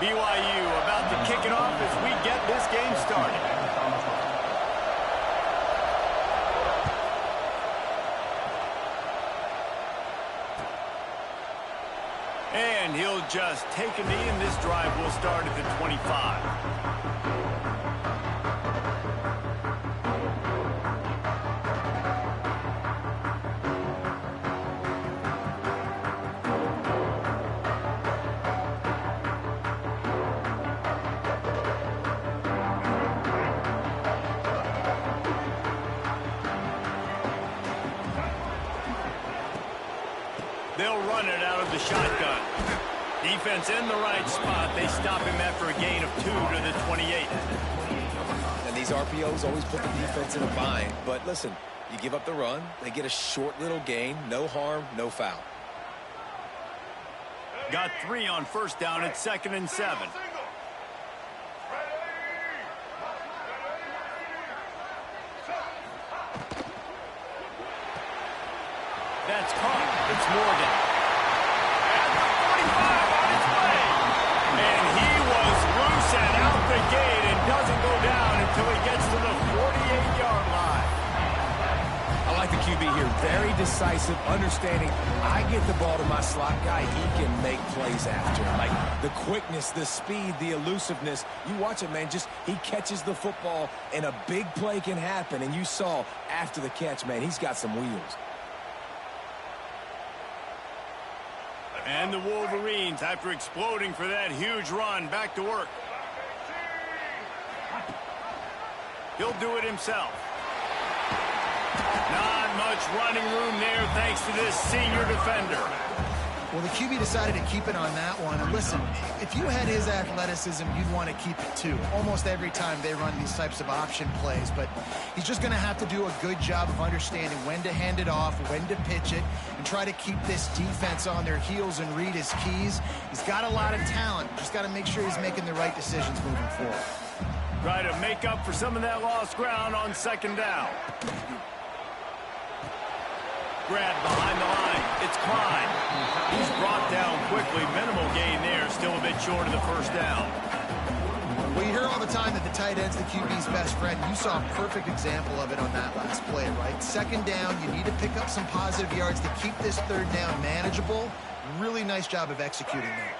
BYU about to kick it off as we get this game started. And he'll just take a knee, and this drive will start at the 25. They'll run it out of the shotgun. Defense in the right spot. They stop him after a gain of 2 to the 28. And these RPOs always put the defense in a bind. But listen, you give up the run, they get a short little gain. No harm, no foul. Got 3 on first down at 2nd and 7. That's caught. It's Morgan. At the 45 on its way. And he was loose and out the gate and doesn't go down until he gets to the 48-yard line. I like the QB here. Very decisive, understanding I get the ball to my slot guy, he can make plays after. Like the quickness, the speed, the elusiveness. You watch it, man. Just he catches the football and a big play can happen. And you saw after the catch, man, he's got some wheels. And the Wolverines, after exploding for that huge run, back to work. He'll do it himself. Not much running room there thanks to this senior defender. Well, the QB decided to keep it on that one. And listen, if you had his athleticism, you'd want to keep it too. Almost every time they run these types of option plays. But he's just going to have to do a good job of understanding when to hand it off, when to pitch it, and try to keep this defense on their heels and read his keys. He's got a lot of talent. Just got to make sure he's making the right decisions moving forward. Try to make up for some of that lost ground on 2nd down. Grab behind the line. It's Klein. He's brought down quickly. Minimal gain there. Still a bit short of the first down. Well, you hear all the time that the tight end's the QB's best friend. You saw a perfect example of it on that last play, right? 2nd down, you need to pick up some positive yards to keep this 3rd down manageable. Really nice job of executing there.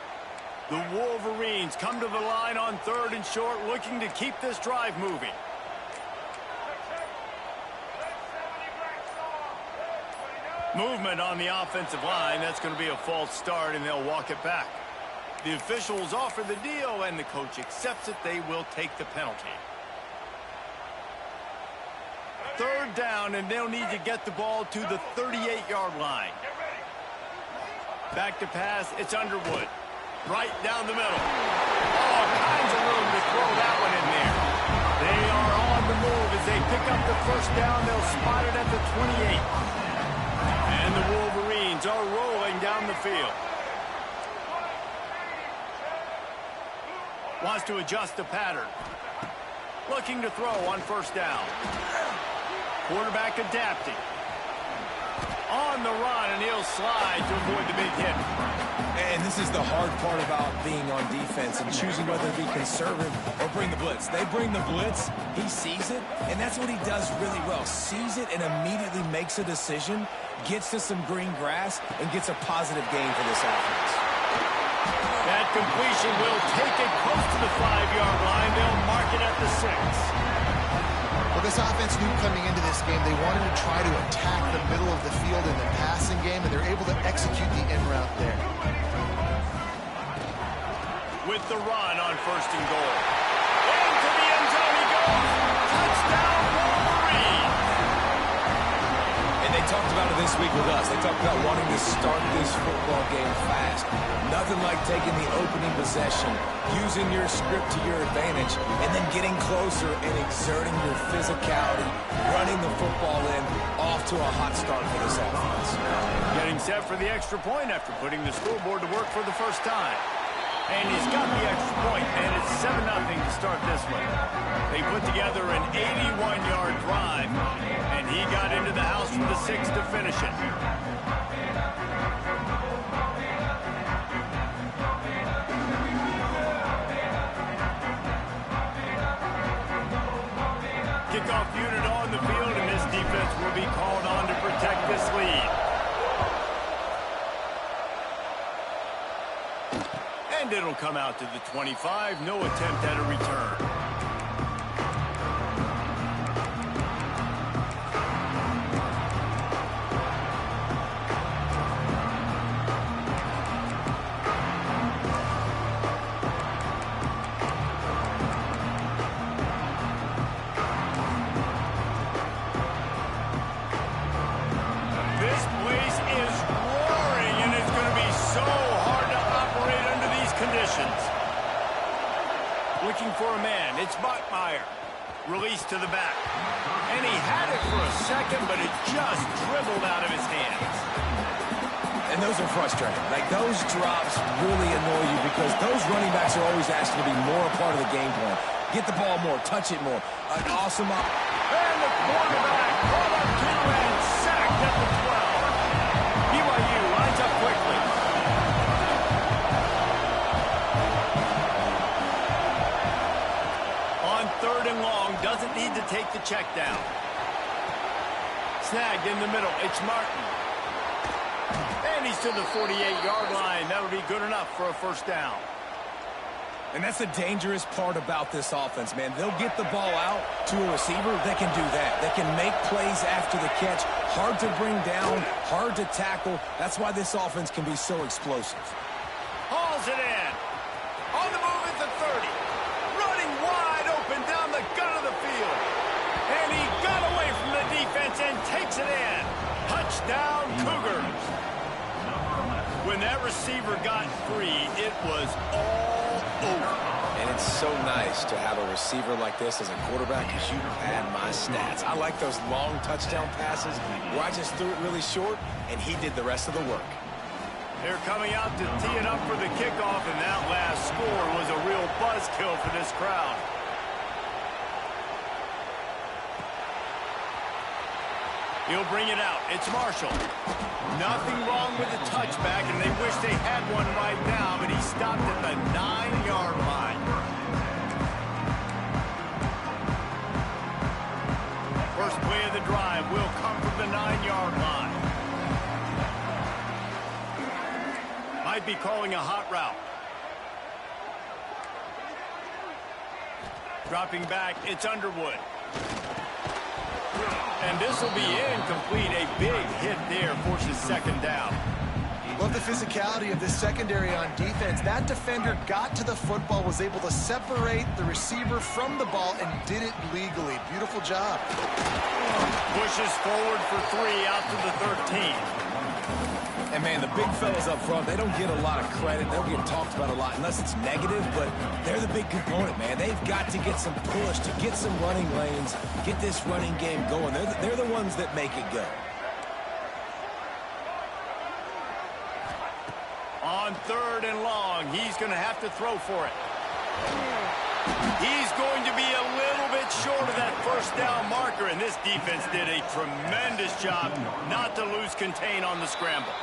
The Wolverines come to the line on 3rd and short, looking to keep this drive moving. Movement on the offensive line. That's going to be a false start, and they'll walk it back. The officials offer the deal, and the coach accepts it. They will take the penalty. 3rd down, and they'll need to get the ball to the 38-yard line. Back to pass. It's Underwood. Right down the middle. All kinds of room to throw that one in there. They are on the move as they pick up the first down. They'll spot it at the 28. And the Wolverines are rolling down the field. Wants to adjust the pattern. Looking to throw on 1st down. Quarterback adapting. On the run, and he'll slide to avoid the big hit. And this is the hard part about being on defense and choosing whether to be conservative or bring the blitz. They bring the blitz, he sees it, and that's what he does really well. Sees it and immediately makes a decision, gets to some green grass, and gets a positive gain for this offense. That completion will take it close to the 5-yard line. They'll mark it at the 6. Well, this offense knew coming into this game they wanted to try to attack the middle of the field in the passing game, and they're able to execute the in route there. With the run on 1st and goal. Into the end zone he goes. Touchdown, Wolverine. And they talked about it this week with us. They talked about wanting to start this football game fast. Nothing like taking the opening possession, using your script to your advantage, and then getting closer and exerting your physicality, running the football in, off to a hot start for this offense. Getting set for the extra point after putting the scoreboard to work for the first time. And he's got the extra point, and it's 7-0 to start this one. They put together an 81-yard drive, and he got into the house for the 6 to finish it. kickoff unit on the field, and this defense will be called on to protect this lead. And it'll come out to the 25. No attempt at a return. Looking for a man. It's Bachmeier. Release to the back. And he had it for a second, but it just dribbled out of his hands. And those are frustrating. Like, those drops really annoy you because those running backs are always asked to be more a part of the game plan. Get the ball more, touch it more. An awesome up. And the quarterback caught up to and sacked at the 12. BYU lines up quickly. Third and long, doesn't need to take the check down. Snagged in the middle, it's Martin. And he's to the 48-yard line. That'll be good enough for a first down. And that's the dangerous part about this offense, man. They'll get the ball out to a receiver. They can do that. They can make plays after the catch. Hard to bring down, hard to tackle. That's why this offense can be so explosive. Hauls it in. On the move at the 30. Running wide open down the gut of the field. And he got away from the defense and takes it in. Touchdown, Cougars. When that receiver got free, it was all over. And it's so nice to have a receiver like this as a quarterback because you pad my stats. I like those long touchdown passes where I just threw it really short and he did the rest of the work. They're coming out to tee it up for the kickoff, and that last score was a real buzzkill for this crowd. He'll bring it out. It's Marshall. Nothing wrong with the touchback, and they wish they had one right now, but he stopped at the 9-yard line. First play of the drive will come from the 9-yard line. Might be calling a hot route. Dropping back, it's Underwood. And this will be incomplete. A big hit there, forces second down. Love the physicality of this secondary on defense. That defender got to the football, was able to separate the receiver from the ball, and did it legally. Beautiful job. Pushes forward for 3 out to the 13. And, man, the big fellas up front, they don't get a lot of credit. They don't get talked about a lot unless it's negative, but they're the big component, man. They've got to get some push, to get some running lanes, get this running game going. They're the ones that make it go. On 3rd and long, he's going to have to throw for it. He's going to be a little bit short of that first down marker, and this defense did a tremendous job not to lose contain on the scramble.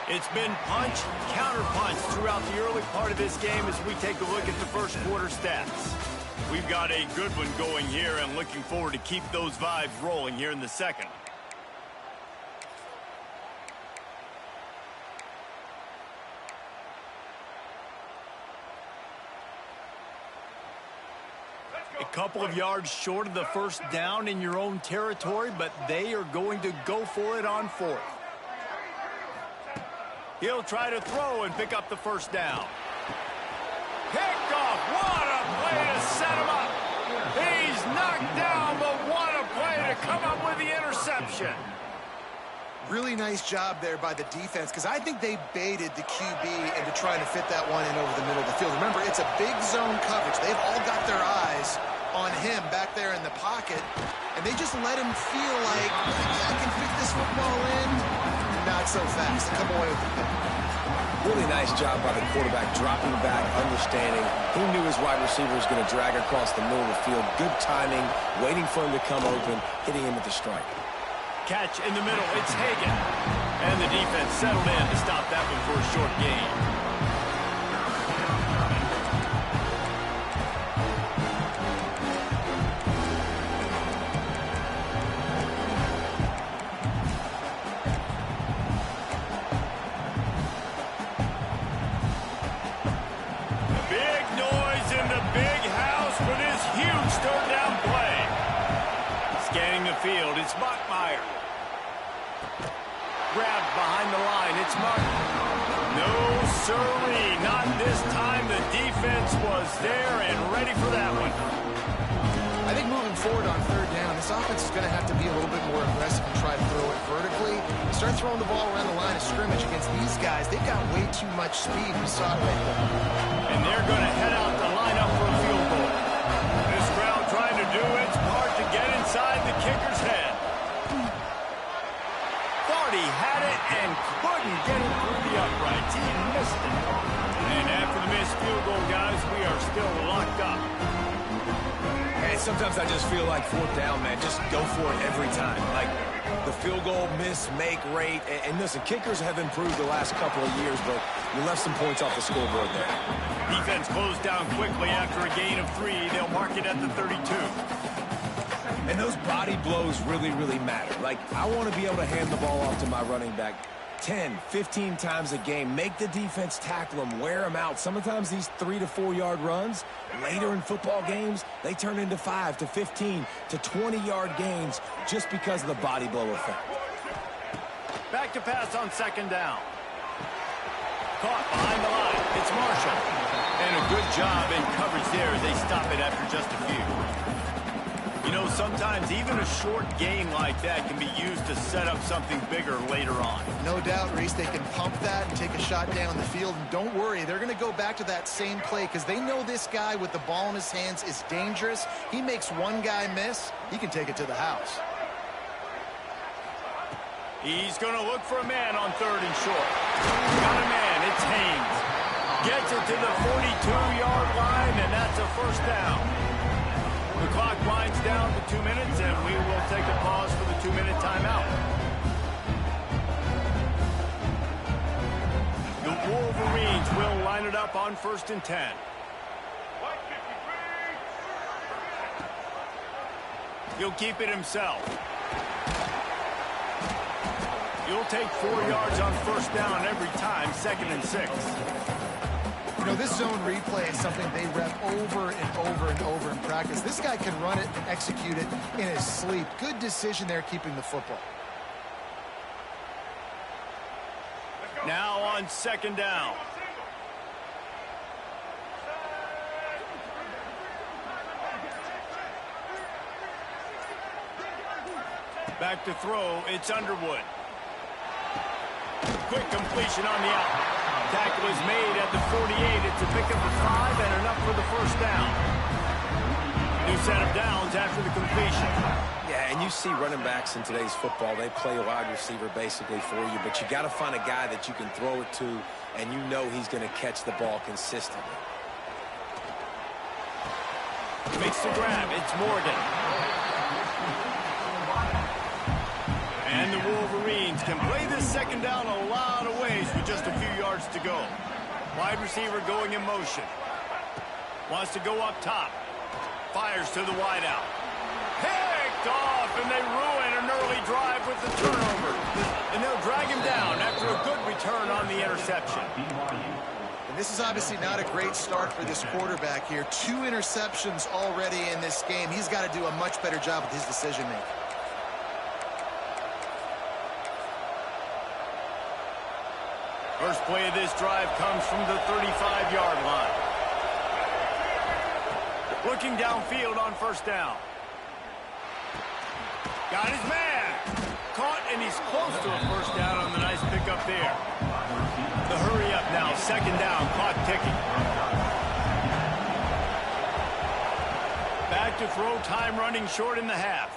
It's been punch, counter-punch throughout the early part of this game as we take a look at the first quarter stats. We've got a good one going here and looking forward to keep those vibes rolling here in the second. A couple of yards short of the first down in your own territory, but they are going to go for it on 4th. He'll try to throw and pick up the first down. Picked off. What a play to set him up. He's knocked down, but what a play to come up with the interception. Really nice job there by the defense, because I think they baited the QB into trying to fit that one in over the middle of the field. Remember, it's a big zone coverage. They've all got their eyes on him back there in the pocket, and they just let him feel like, I can fit this football in. Not so fast. Come away with the pick. Really nice job by the quarterback, dropping back, understanding. He knew his wide receiver was going to drag across the middle of the field. Good timing, waiting for him to come open, hitting him with the strike. Catch in the middle, it's Hagan. And the defense settled in to stop that one for a short gain. the field. It's Bachmeier. Grabbed behind the line. It's Martin. No, sirree. Not this time. The defense was there and ready for that one. I think moving forward on third down, this offense is going to have to be a little bit more aggressive and try to throw it vertically. Start throwing the ball around the line of scrimmage against these guys. They've got way too much speed. We saw it right there. And they're going to head out the lineup for a field goal. This crowd trying to do its part to get inside the kicker's head. Thought he had it and couldn't get it through the uprights. He missed it. And after the missed field goal, guys, we are still locked up. And sometimes I just feel like fourth down, man, just go for it every time. Like the field goal miss-make rate. And listen, kickers have improved the last couple of years, but you left some points off the scoreboard there. Defense closed down quickly after a gain of 3. They'll mark it at the 32. And those body blows really, really matter. Like, I want to be able to hand the ball off to my running back 10, 15 times a game. Make the defense tackle them, wear them out. Sometimes these 3 to 4 yard runs, later in football games, they turn into 5 to 15 to 20 yard gains just because of the body blow effect. Back to pass on second down. Caught behind the line. It's Marshall. And a good job in coverage there as they stop it after just a few. You know, sometimes even a short game like that can be used to set up something bigger later on. No doubt, Reese, they can pump that and take a shot down the field. And don't worry, they're going to go back to that same play because they know this guy with the ball in his hands is dangerous. He makes one guy miss, he can take it to the house. He's going to look for a man on third and short. Got a man. It's Haynes. Gets it to the 42-yard line, and that's a first down. The clock winds down to 2 minutes, and we will take a pause for the 2-minute timeout. The Wolverines will line it up on 1st and 10. He'll keep it himself. He'll take 4 yards on first down every time, 2nd and 6. You know, this zone replay is something they rep over and over and over in practice. This guy can run it and execute it in his sleep. Good decision there keeping the football. Now on second down. Back to throw, it's Underwood. Quick completion on the out. Tackle is made at the 48. It's a pickup of 5 and enough for the first down. New set of downs after the completion. Yeah, and you see running backs in today's football, they play a wide receiver basically for you, but you got to find a guy that you can throw it to, and you know he's going to catch the ball consistently. Makes the grab. It's Morgan. And the Wolverines can play this second down a lot of ways with just a few yards to go. Wide receiver going in motion. Wants to go up top. Fires to the wideout. Picked off, and they ruin an early drive with the turnover. And they'll drag him down after a good return on the interception. And this is obviously not a great start for this quarterback here. 2 interceptions already in this game. He's got to do a much better job with his decision-making. First play of this drive comes from the 35-yard line. Looking downfield on first down. Got his man. Caught, and he's close to a first down on the nice pickup there. The hurry up now, second down, clock ticking. Back to throw, time running short in the half.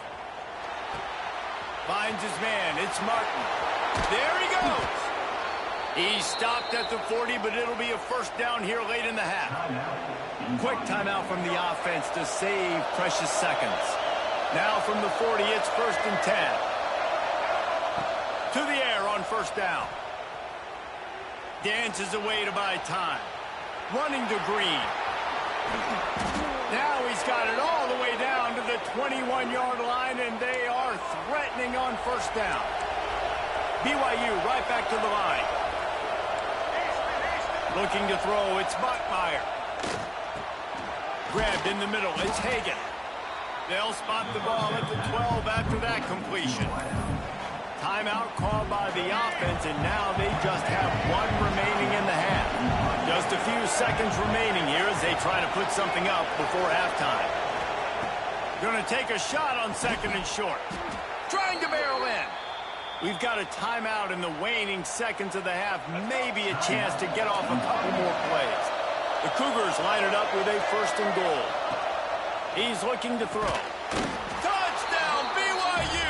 Finds his man, it's Martin. There he goes. He stopped at the 40, but it'll be a first down here late in the half. Quick timeout from the offense to save precious seconds. Now from the 40, it's 1st and 10. To the air on first down. Dances away to buy time. Running to Green. Now he's got it all the way down to the 21-yard line, and they are threatening on first down. BYU right back to the line. Looking to throw, it's Bachmeier. Grabbed in the middle, it's Hagan. They'll spot the ball at the 12 after that completion. Timeout called by the offense, and now they just have one remaining in the half. Just a few seconds remaining here as they try to put something up before halftime. Going to take a shot on 2nd and short. Trying to barrel in. We've got a timeout in the waning seconds of the half. Maybe a chance to get off a couple more plays. The Cougars line it up with a 1st and goal. He's looking to throw. Touchdown, BYU!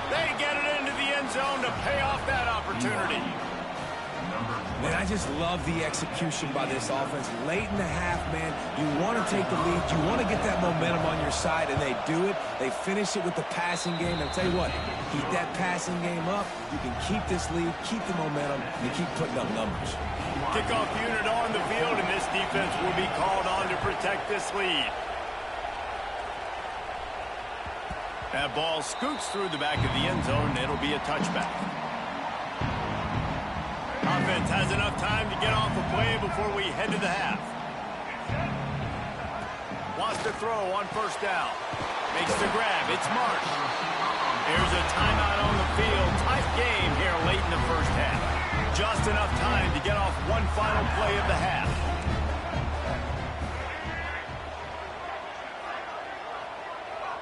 They get it into the end zone to pay off that opportunity. Man, I just love the execution by this offense. Late in the half, man, you want to take the lead. You want to get that momentum on your side, and they do it. They finish it with the passing game. And I'll tell you what, keep that passing game up. You can keep this lead, keep the momentum, and keep putting up numbers. Kickoff unit on the field, and this defense will be called on to protect this lead. That ball scoots through the back of the end zone, and it'll be a touchback. Offense has enough time to get off a play before we head to the half. Wants to throw on 1st down. Makes the grab. It's Marsh. There's a timeout on the field. Tight game here late in the 1st half. Just enough time to get off one final play of the half.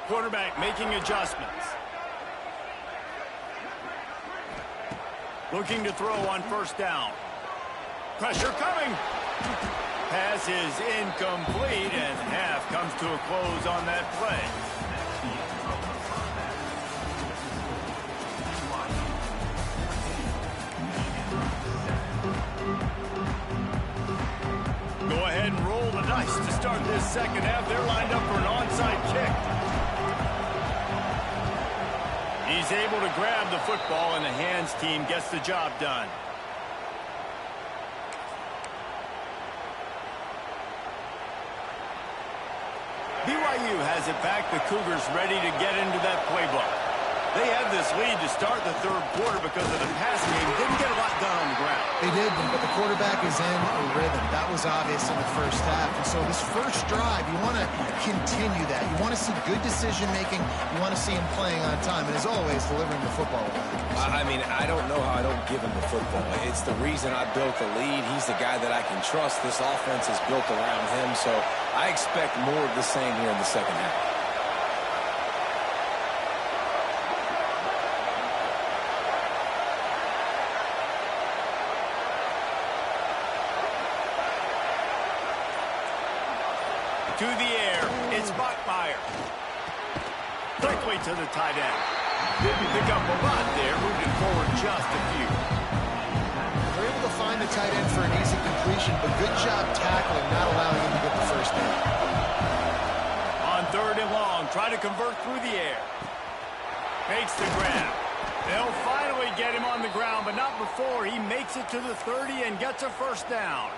Quarterback making adjustments. Looking to throw on 1st down. Pressure coming. Pass is incomplete, and half comes to a close on that play. Go ahead and roll the dice to start this 2nd half. They're lined up for an onside kick. He's able to grab the football, and the hands team gets the job done. BYU has it back. The Cougars ready to get into that playbook. They have this lead to start the 3rd quarter because of the passing game. Didn't get a lot done on the ground. They did, but the quarterback is in a rhythm. That was obvious in the 1st half. And so this 1st drive, you want to continue that. You want to see good decision-making. You want to see him playing on time. And as always, delivering the football. I mean, I don't know how I don't give him the football. It's the reason I built the lead. He's the guy that I can trust. This offense is built around him. So I expect more of the same here in the 2nd half. To the air, it's Bachmeier. Quickly to the tight end. Didn't pick up a lot there, moving forward just a few. They're able to find the tight end for an easy completion, but good job tackling, not allowing him to get the 1st down. On 3rd and long, try to convert through the air. Makes the grab. They'll finally get him on the ground, but not before he makes it to the 30 and gets a 1st down.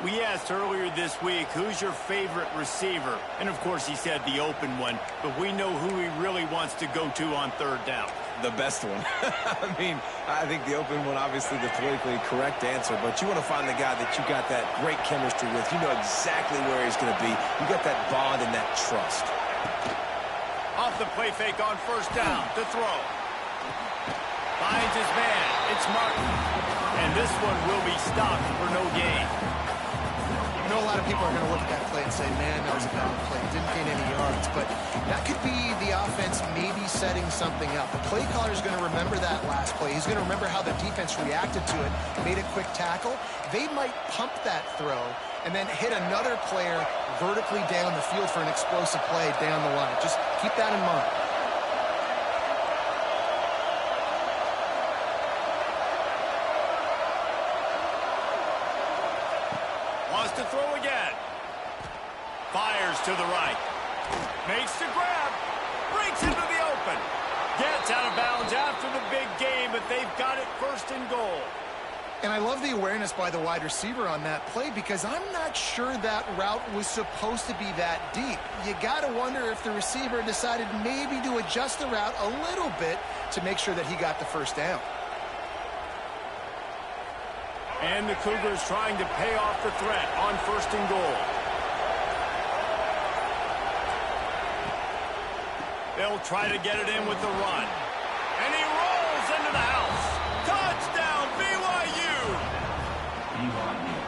We asked earlier this week, who's your favorite receiver? And, of course, he said the open one, but we know who he really wants to go to on 3rd down. The best one. I mean, I think the open one, obviously the politically correct answer, but you want to find the guy that you got that great chemistry with. You know exactly where he's going to be. You got that bond and that trust. Off the play fake on 1st down to throw. Finds his man. It's Martin. And this one will be stopped for no gain. I know a lot of people are going to look at that play and say, man, that was a bad play. Didn't gain any yards. But that could be the offense maybe setting something up. The play caller is going to remember that last play. He's going to remember how the defense reacted to it, made a quick tackle. They might pump that throw and then hit another player vertically down the field for an explosive play down the line. Just keep that in mind. Wants to throw again. Fires to the right. Makes the grab. Breaks into the open. Gets out of bounds after the big game, but they've got it 1st and goal. And I love the awareness by the wide receiver on that play because I'm not sure that route was supposed to be that deep. You got to wonder if the receiver decided maybe to adjust the route a little bit to make sure that he got the 1st down. And the Cougars trying to pay off the threat on 1st and goal. They'll try to get it in with the run. And he rolls into the house. Touchdown, BYU!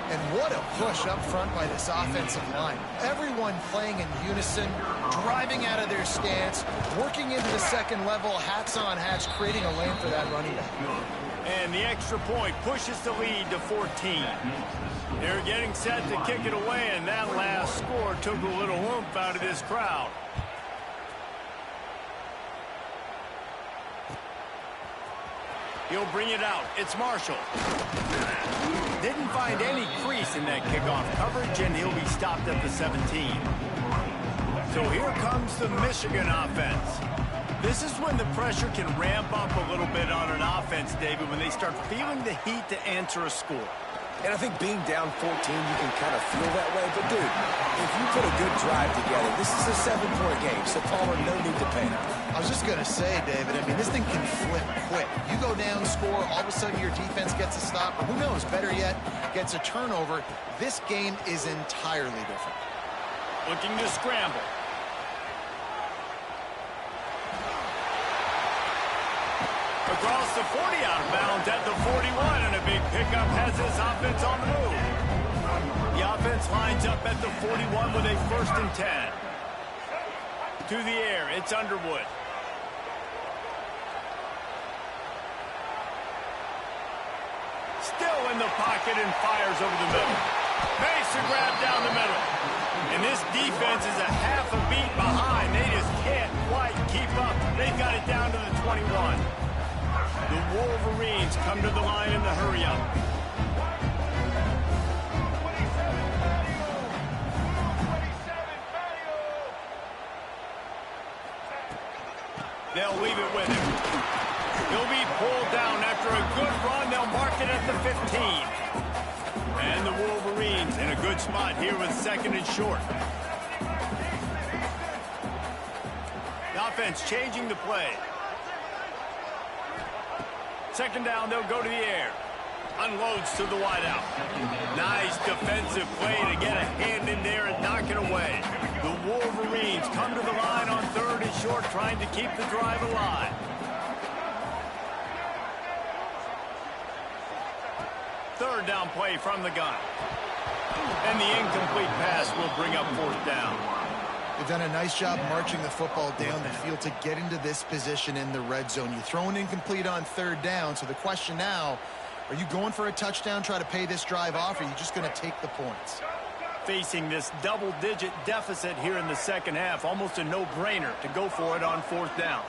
And what a push up front by this offensive line. Everyone playing in unison, driving out of their stance, working into the second level, hats on hats, creating a lane for that running back. And the extra point pushes the lead to 14. They're getting set to kick it away, and that last score took a little oomph out of this crowd. He'll bring it out. It's Marshall. Didn't find any crease in that kickoff coverage, and he'll be stopped at the 17. So here comes the Michigan offense. This is when the pressure can ramp up a little bit on an offense, David, when they start feeling the heat to answer a score. And I think being down 14, you can kind of feel that way. But, dude, if you put a good drive together, this is a 7-point game, so Palmer, no need to panic. I was just going to say, David, I mean, this thing can flip quick. You go down, score, all of a sudden your defense gets a stop, or who knows, better yet, gets a turnover. This game is entirely different. Looking to scramble. Across the 40, out of bounds at the 41, and a big pickup has his offense on the move. The offense lines up at the 41 with a 1st and 10. To the air, it's Underwood. Still in the pocket and fires over the middle. Makes a grab down the middle. And this defense is a half a beat behind. They just can't quite keep up. They've got it down to the 21. The Wolverines come to the line in the hurry-up. They'll leave it with him. He'll be pulled down after a good run. They'll mark it at the 15. And the Wolverines in a good spot here with 2nd and short. The offense changing the play. 2nd down, they'll go to the air. Unloads to the wideout. Nice defensive play to get a hand in there and knock it away. The Wolverines come to the line on 3rd and short, trying to keep the drive alive. 3rd down play from the gun. And the incomplete pass will bring up 4th down. They've done a nice job marching the football down the field to get into this position in the red zone. You throw an incomplete on 3rd down, so the question now, are you going for a touchdown, try to pay this drive off, or are you just going to take the points? Facing this double-digit deficit here in the 2nd half, almost a no-brainer to go for it on 4th down.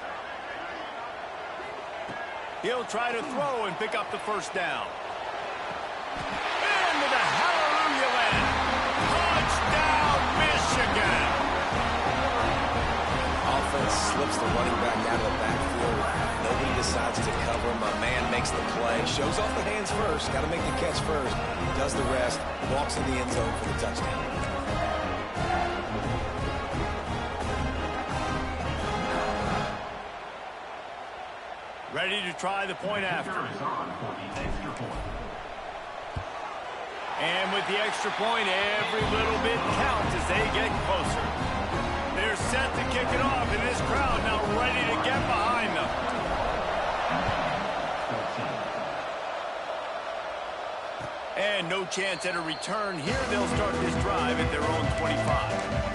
He'll try to throw and pick up the 1st down. Into the hallelujah land. Touchdown, Michigan! Offense slips the running back out of the backfield. Nobody decides to cover him. My man makes the play. Shows off the hands first. Got to make the catch first. Does the rest. Walks in the end zone for the touchdown. Ready to try the point after. And with the extra point, every little bit counts as they get closer. They're set to kick it off, and this crowd now ready to get behind them. And no chance at a return here. They'll start this drive at their own 25.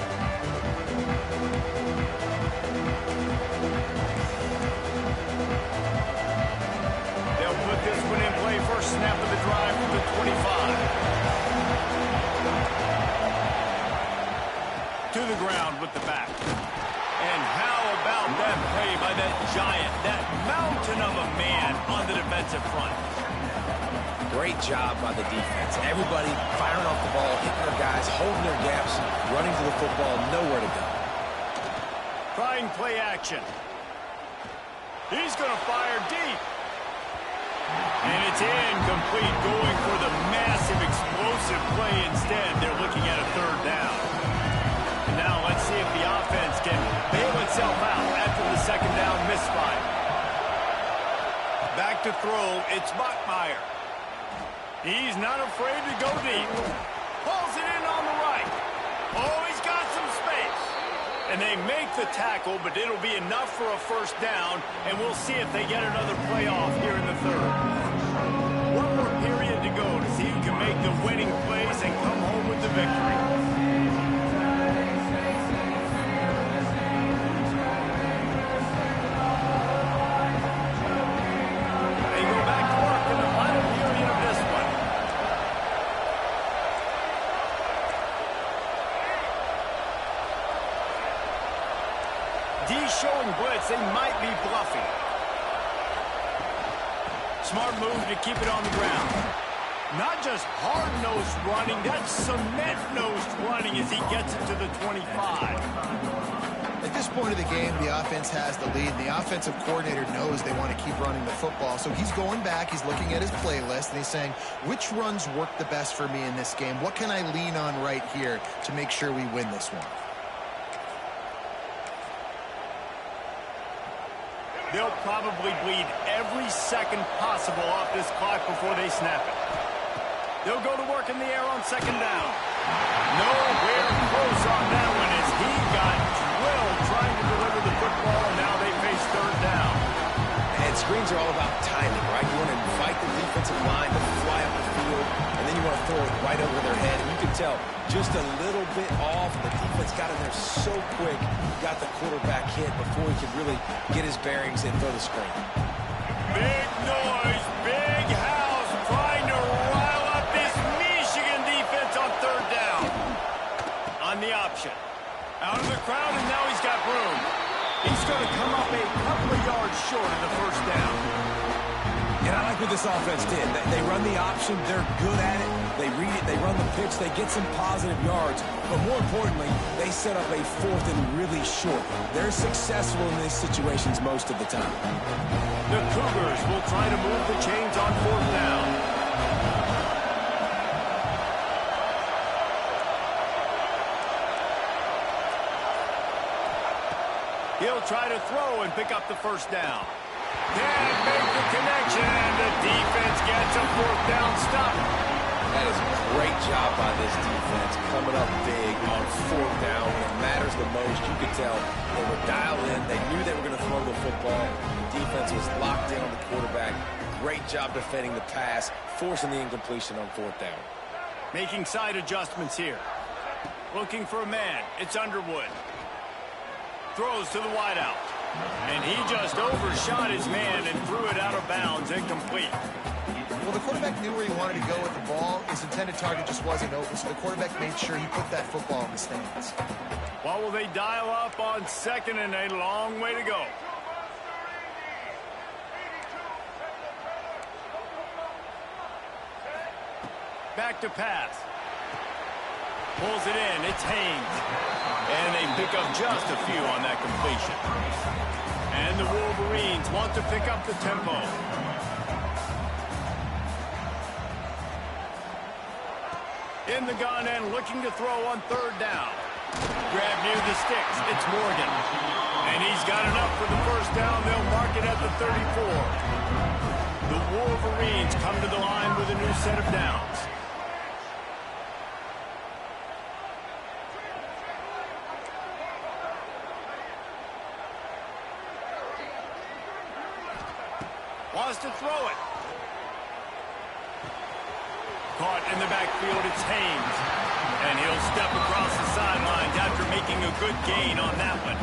This one in play, first snap of the drive from the 25. To the ground with the back. And how about that play by that giant, that mountain of a man on the defensive front? Great job by the defense. Everybody firing off the ball, hitting their guys, holding their gaps, running to the football, nowhere to go. Trying play action. He's going to fire deep. And it's incomplete, going for the massive explosive play instead. They're looking at a 3rd down. And now let's see if the offense can bail itself out after the 2nd down misfire. Back to throw, it's Bachmeier. He's not afraid to go deep. Pulls it in on the right. Oh, he's got some space. And they make the tackle, but it'll be enough for a first down, and we'll see if they get another play off here in the third. One more period to go to see who can make the winning plays and come home with the victory. They go back to work in the final period of this one. D showing blitz. They might be bluffing. Smart move to keep it on the ground. Not just hard-nosed running, that's cement-nosed running as he gets it to the 25. At this point of the game, the offense has the lead. The offensive coordinator knows they want to keep running the football. So he's going back, he's looking at his playlist, and he's saying, which runs work the best for me in this game? What can I lean on right here to make sure we win this one? They'll probably bleed every second possible off this clock before they snap it. They'll go to work in the air on second down. Nowhere close on that one as he got drilled trying to deliver the football, and now they face third down. And screens are all about timing, right? You want to invite the defensive line to fly up the field, and then you want to throw it right over their head. And you can tell just a little bit off. The defense got in there so quick, got the quarterback hit before he could really get his bearings and throw the screen. Big noise, big house, trying to rile up this Michigan defense on third down. On the option. Out of the crowd, and now he's got room. He's going to come up a couple of yards short of the first down. And I like what this offense did. They run the option. They're good at it. They read it. They run the pitch. They get some positive yards. But more importantly, they set up a fourth and really short. They're successful in these situations most of the time. The Cougars will try to move the chains on fourth down. He'll try to throw and pick up the first down. Can't make the connection, and the defense gets a fourth down stop. That is a great job by this defense, coming up big on fourth down when it matters the most. You could tell they were dialed in. They knew they were going to throw the football. The defense was locked in on the quarterback. Great job defending the pass, forcing the incompletion on fourth down. Making side adjustments here. Looking for a man. It's Underwood. Throws to the wideout. And he just overshot his man and threw it out of bounds, incomplete. Well, the quarterback knew where he wanted to go with the ball. His intended target just wasn't open, so the quarterback made sure he put that football in the stands. What will they dial up on second, and a long way to go? Back to pass. Pulls it in. It's Haynes. And they pick up just a few on that completion. And the Wolverines want to pick up the tempo. In the gun and looking to throw on third down. Grab near the sticks. It's Morgan. And he's got enough for the first down. They'll mark it at the 34. The Wolverines come to the line with a new set of downs. Wants to throw it. Caught in the backfield, it's Haynes. And he'll step across the sidelines after making a good gain on that one.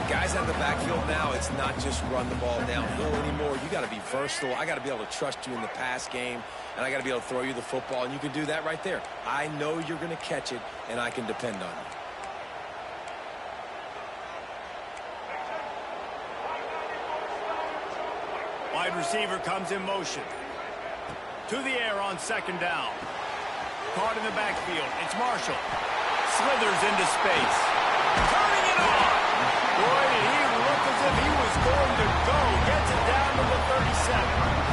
Guys out of the backfield now, it's not just run the ball downhill anymore. You got to be versatile. I got to be able to trust you in the pass game, and I got to be able to throw you the football, and you can do that right there. I know you're going to catch it, and I can depend on you. Wide receiver comes in motion. To the air on second down. Caught in the backfield. It's Marshall. Slithers into space. Turning it on. Boy, did he look as if he was going to go. Gets it down to the 37.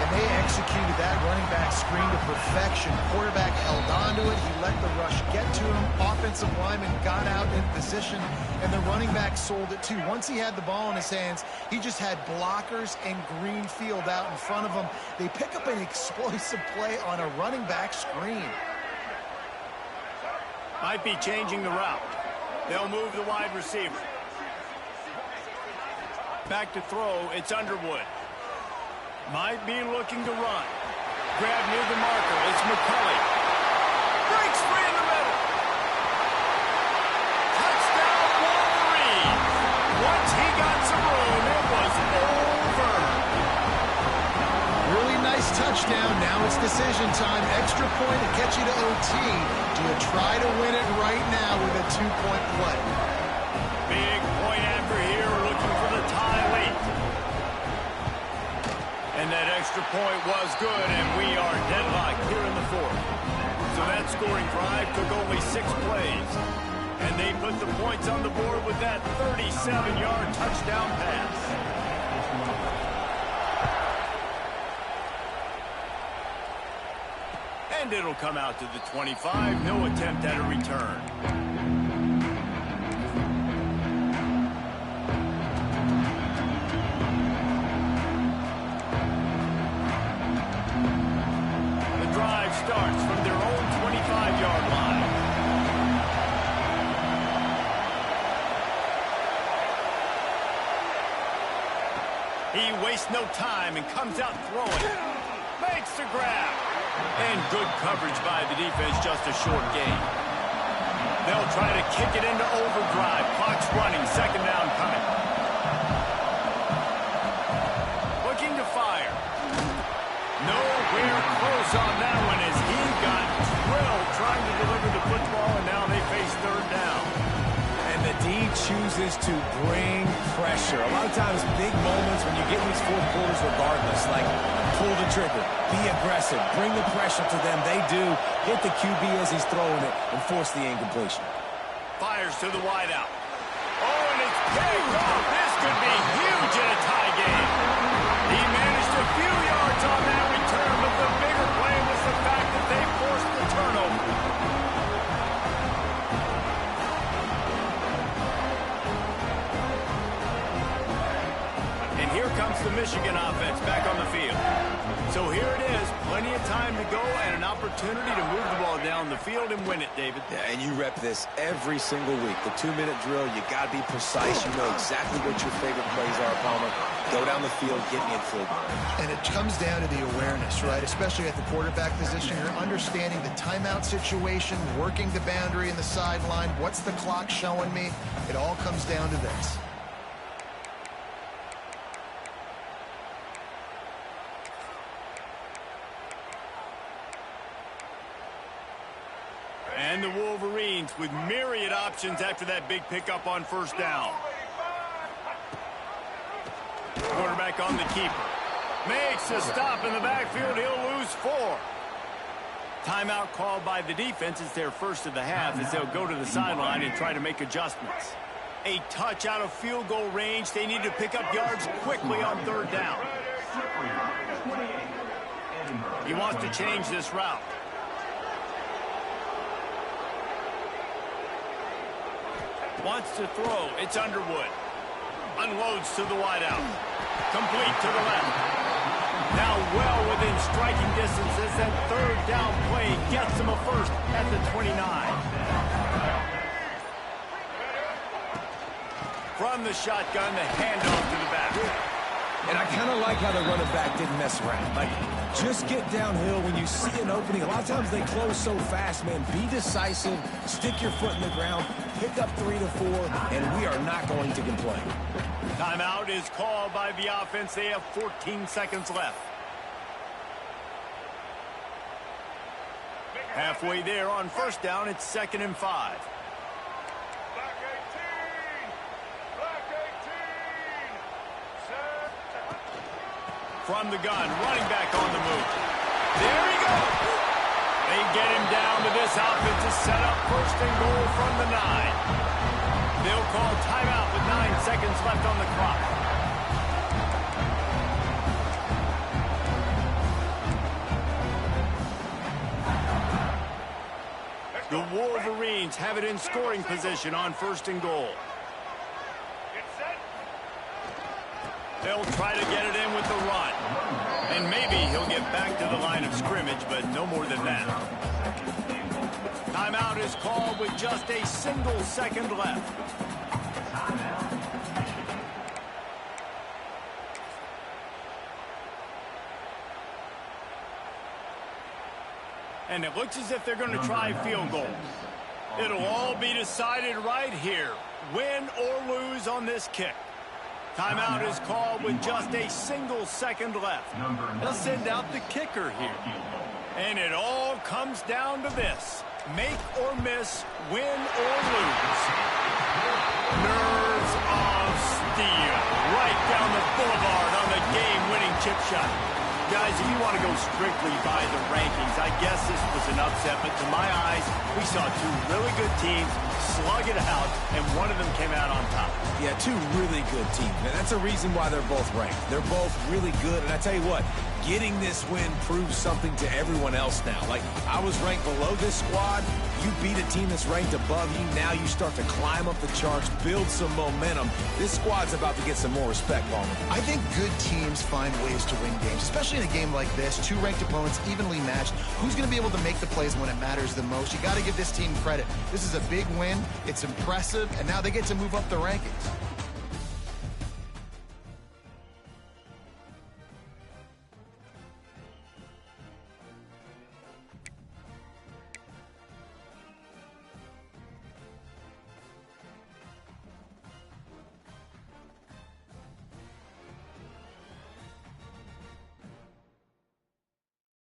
And they executed that running back screen to perfection. Quarterback held onto it. He let the rush get to him. Offensive lineman got out in position, and the running back sold it too. Once he had the ball in his hands, he just had blockers and green field out in front of him. They pick up an explosive play on a running back screen. Might be changing the route. They'll move the wide receiver. Back to throw, it's Underwood. Might be looking to run. Grab near the marker, it's McCulley. Breaks free in the middle. Touchdown, Wolverine. Once he got some room, it was over. Really nice touchdown. Now it's decision time. Extra point to catch you to OT. Do you try to win it right now with a 2-point play? Big point after here, looking for the tie late. And that extra point was good, and we are deadlocked here in the fourth. So that scoring drive took only 6 plays. And they put the points on the board with that 37-yard touchdown pass. And it'll come out to the 25. No attempt at a return. The drive starts from their own 25-yard line. He wastes no time and comes out throwing. Makes the grab. And good coverage by the defense, just a short gain. They'll try to kick it into overdrive. Clock's running, second down coming. Looking to fire. Nowhere close on that one as he got drilled trying to deliver the football, and now they face third down. And the D chooses to bring pressure. A lot of times, big moments when you get in these fourth quarters regardless, like pull the trigger, be aggressive, bring the pressure to them. They do. Hit the QB as he's throwing it and force the incompletion. Fires to the wideout. Oh, and it's picked off. This could be huge in a tie game. He managed a few yards on that return, but the bigger play was the fact that they forced the turnover. And here comes the Michigan offense back on the field. So here it is, plenty of time to go and an opportunity to move the ball down the field and win it, David. Yeah, and you rep this every single week. The 2-minute drill, you got to be precise. You know exactly what your favorite plays are, Palmer. Go down the field, get me in field goal. And it comes down to the awareness, right? Especially at the quarterback position. You're understanding the timeout situation, working the boundary and the sideline. What's the clock showing me? It all comes down to this. And the Wolverines with myriad options after that big pickup on first down. Quarterback on the keeper. Makes a stop in the backfield. He'll lose 4. Timeout called by the defense. It's their first of the half as they'll go to the sideline and try to make adjustments. A touch out of field goal range. They need to pick up yards quickly on third down. He wants to change this route. Wants to throw. It's Underwood. Unloads to the wideout. Complete to the left. Now well within striking distance as that third down play gets him a first at the 29. From the shotgun, the handoff to the back. And I kind of like how the running back didn't mess around. Like, just get downhill when you see an opening. A lot of times they close so fast, man. Be decisive, stick your foot in the ground, pick up 3 to 4, and we are not going to complain. Timeout is called by the offense. They have 14 seconds left. Halfway there on first down, it's 2nd and 5. From the gun, running back on the move. There he goes. They get him down to this offense to set up 1st and goal from the 9. They'll call timeout with 9 seconds left on the clock. The Wolverines have it in scoring position on 1st and goal. They'll try to get it in with the run. And maybe he'll get back to the line of scrimmage, but no more than that. Timeout is called with just a single second left. And it looks as if they're going to try a field goal. It'll all be decided right here, win or lose on this kick. Timeout is called with just a single second left. They'll send out the kicker here. And it all comes down to this. Make or miss, win or lose. Nerves of steel. Right down the boulevard on the game-winning chip shot. Guys, if you want to go strictly by the rankings, I guess this was an upset. But to my eyes, we saw two really good teams slug it out, and one of them came out on top. Yeah, two really good teams. And that's a reason why they're both ranked. They're both really good. And I tell you what, getting this win proves something to everyone else now. Like, I was ranked below this squad. You beat a team that's ranked above you. Now you start to climb up the charts, build some momentum. This squad's about to get some more respect on them. I think good teams find ways to win games, especially in a game like this. Two ranked opponents, evenly matched. Who's going to be able to make the plays when it matters the most? You got to give this team credit. This is a big win. It's impressive, and now they get to move up the rankings.